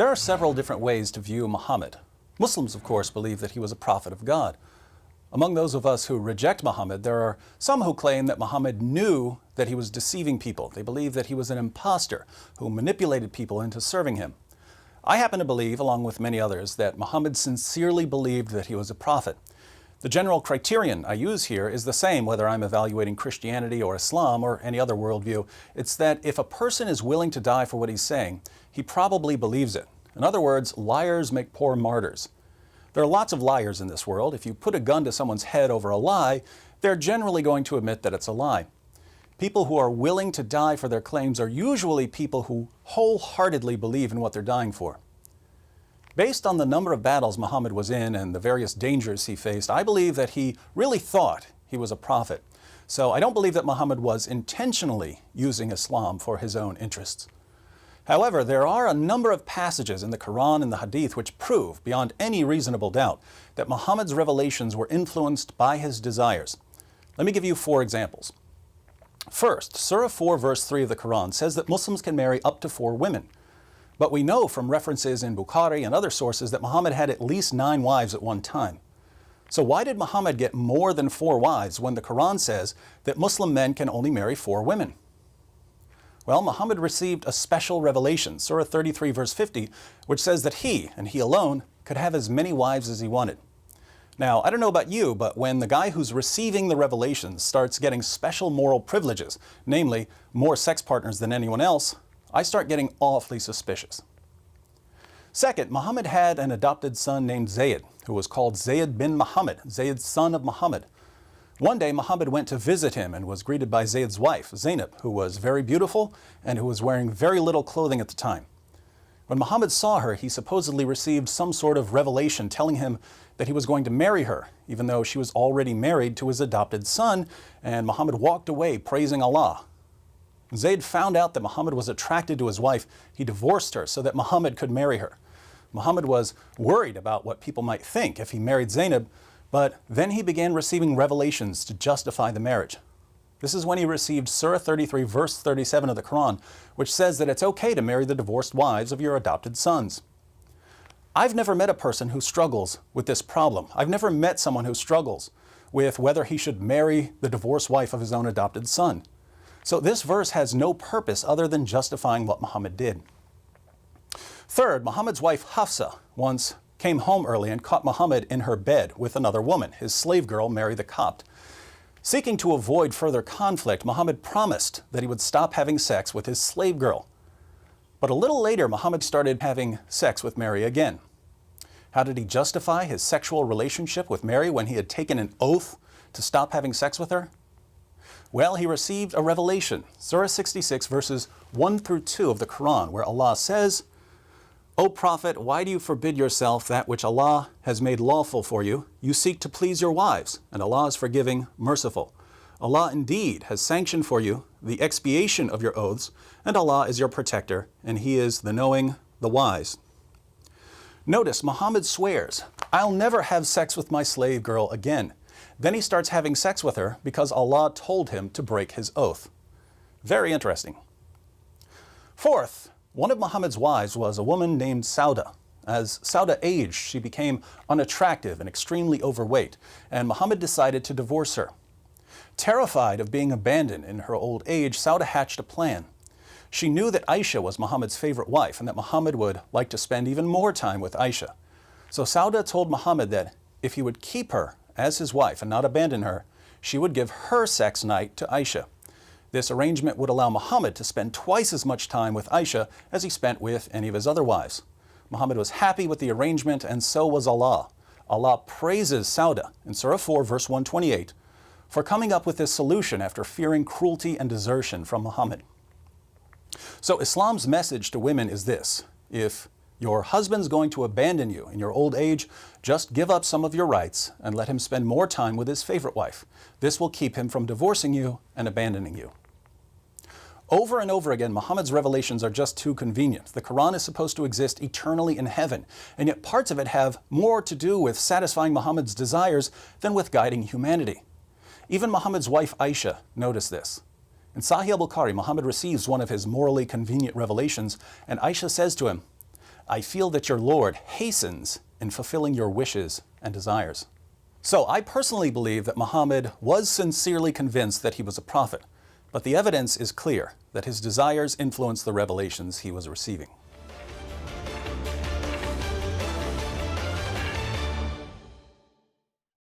There are several different ways to view Muhammad. Muslims, of course, believe that he was a prophet of God. Among those of us who reject Muhammad, there are some who claim that Muhammad knew that he was deceiving people. They believe that he was an impostor who manipulated people into serving him. I happen to believe, along with many others, that Muhammad sincerely believed that he was a prophet. The general criterion I use here is the same whether I'm evaluating Christianity or Islam or any other worldview. It's that if a person is willing to die for what he's saying, he probably believes it. In other words, liars make poor martyrs. There are lots of liars in this world. If you put a gun to someone's head over a lie, they're generally going to admit that it's a lie. People who are willing to die for their claims are usually people who wholeheartedly believe in what they're dying for. Based on the number of battles Muhammad was in and the various dangers he faced, I believe that he really thought he was a prophet. So I don't believe that Muhammad was intentionally using Islam for his own interests. However, there are a number of passages in the Quran and the Hadith which prove, beyond any reasonable doubt, that Muhammad's revelations were influenced by his desires. Let me give you 4 examples. First, Surah 4 verse 3 of the Quran says that Muslims can marry up to 4 women. But we know from references in Bukhari and other sources that Muhammad had at least 9 wives at one time. So why did Muhammad get more than 4 wives when the Quran says that Muslim men can only marry 4 women? Well, Muhammad received a special revelation, Surah 33 verse 50, which says that he, and he alone, could have as many wives as he wanted. Now, I don't know about you, but when the guy who's receiving the revelation starts getting special moral privileges, namely more sex partners than anyone else, I start getting awfully suspicious. Second, Muhammad had an adopted son named Zayd, who was called Zayd bin Muhammad, Zayd son of Muhammad. One day, Muhammad went to visit him and was greeted by Zayd's wife, Zainab, who was very beautiful and who was wearing very little clothing at the time. When Muhammad saw her, he supposedly received some sort of revelation telling him that he was going to marry her, even though she was already married to his adopted son, and Muhammad walked away praising Allah. When Zayd found out that Muhammad was attracted to his wife, he divorced her so that Muhammad could marry her. Muhammad was worried about what people might think if he married Zainab, but then he began receiving revelations to justify the marriage. This is when he received Surah 33 verse 37 of the Quran, which says that it's okay to marry the divorced wives of your adopted sons. I've never met a person who struggles with this problem. I've never met someone who struggles with whether he should marry the divorced wife of his own adopted son. So this verse has no purpose other than justifying what Muhammad did. Third, Muhammad's wife Hafsa once came home early and caught Muhammad in her bed with another woman, his slave girl Mary the Copt. Seeking to avoid further conflict, Muhammad promised that he would stop having sex with his slave girl. But a little later, Muhammad started having sex with Mary again. How did he justify his sexual relationship with Mary when he had taken an oath to stop having sex with her? Well, he received a revelation, Surah 66 verses 1 through 2 of the Quran, where Allah says, "O Prophet, why do you forbid yourself that which Allah has made lawful for you? You seek to please your wives, and Allah is forgiving, merciful. Allah indeed has sanctioned for you the expiation of your oaths, and Allah is your protector, and He is the knowing, the wise." Notice Muhammad swears, "I'll never have sex with my slave girl again." Then he starts having sex with her because Allah told him to break his oath. Very interesting. Fourth, one of Muhammad's wives was a woman named Sauda. As Sauda aged, she became unattractive and extremely overweight, and Muhammad decided to divorce her. Terrified of being abandoned in her old age, Sauda hatched a plan. She knew that Aisha was Muhammad's favorite wife and that Muhammad would like to spend even more time with Aisha. So Sauda told Muhammad that if he would keep her as his wife and not abandon her, she would give her sex night to Aisha. This arrangement would allow Muhammad to spend twice as much time with Aisha as he spent with any of his other wives. Muhammad was happy with the arrangement, and so was Allah. Allah praises Sauda in Surah 4 verse 128 for coming up with this solution after fearing cruelty and desertion from Muhammad. So Islam's message to women is this: if your husband's going to abandon you in your old age, just give up some of your rights and let him spend more time with his favorite wife. This will keep him from divorcing you and abandoning you. Over and over again, Muhammad's revelations are just too convenient. The Quran is supposed to exist eternally in heaven, and yet parts of it have more to do with satisfying Muhammad's desires than with guiding humanity. Even Muhammad's wife Aisha noticed this. In Sahih al-Bukhari, Muhammad receives one of his morally convenient revelations, and Aisha says to him, I feel that your Lord hastens in fulfilling your wishes and desires. So I personally believe that Muhammad was sincerely convinced that he was a prophet, but the evidence is clear that his desires influenced the revelations he was receiving.